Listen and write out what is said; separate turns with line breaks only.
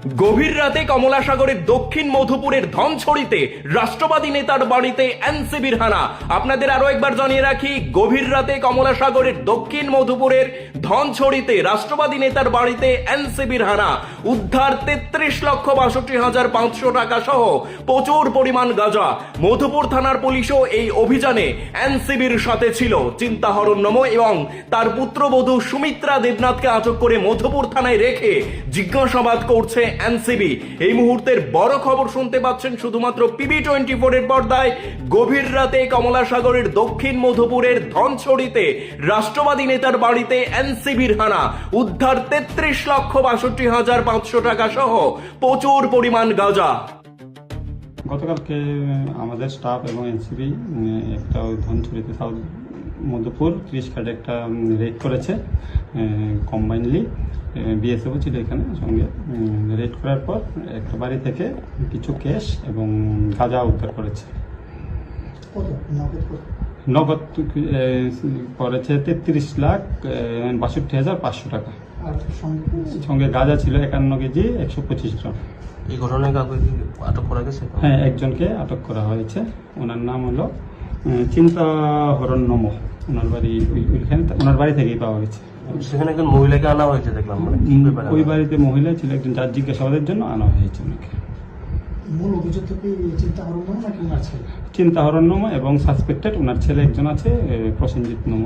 গভীর রাতে কমলাসাগরের দক্ষিণ মধুপুরের ধনছড়িতে রাষ্ট্রবাদী নেতার বাড়িতে এনসিবির হানা। আপনাদের আরো একবার জানিয়ে রাখি, গভীর রাতে কমলাসাগরের দক্ষিণ মধুপুরের ধনছড়িতে রাষ্ট্রবাদী নেতার বাড়িতে এনসিবির হানা। উদ্ধার 33,62,500 টাকা সহ প্রচুর পরিমাণ গাঁজা। মধুপুর থানার পুলিশও এই অভিযানে এনসিবির সাথে ছিল। চিন্তাহরণ্যম এবং তার পুত্রবধূ সুমিত্রা দেবনাথকে আটক করে মধুপুর থানায় রেখে জিজ্ঞাসাবাদ করছে এনসিবি। এই মুহূর্তের বড় খবর শুনতে পাচ্ছেন শুধুমাত্র PB24 এর পর্দায়। গভীর রাতে কমলাসাগরের দক্ষিণ মধুপুরের ধনছড়িতে রাষ্ট্রবাদী নেতার বাড়িতে এনসিবির হানা। উদ্ধার 33,62,500 টাকা সহ প্রচুর পরিমাণ গাঁজা।
গতকালকে আমাদের স্টাফ এবং এনসিবি একটা ওই ধনছড়িতে সাউথ মধুপুর 30 কার্ডে একটা রেড করেছে। কম্বাইনলি বিএসএফও ছিল এখানে সঙ্গে। রেড করার পর একটা বাড়ি থেকে কিছু ক্যাশ এবং গাঁজা উদ্ধার করেছে। নগদ করেছে 33,62,500 টাকা। সঙ্গে গাঁজা ছিল 51 কেজি 125 গ্রাম।
এই ঘটনায় কাউকে আটক করা গেছে?
হ্যাঁ, একজনকে আটক করা হয়েছে। ওনার নাম হলো চিন্তাহরণ্যম। ওনার বাড়ি ওইখানে, ওনার বাড়ি থেকেই পাওয়া গেছে।
সেখানে একজন মহিলাকে আনা হয়েছে দেখলাম।
ওই বাড়িতে মহিলা ছিল একজন, যার জিজ্ঞাসাবাদের জন্য আনা হয়েছে ওনাকে।
মূল অভিযুক্ত কি চিন্তাহরণ্যম নাকি ওনার ছেলে?
চিন্তাহরণ্যম এবং সাসপেক্টেড ওনার ছেলে একজন আছে, প্রসেনজিৎ নম।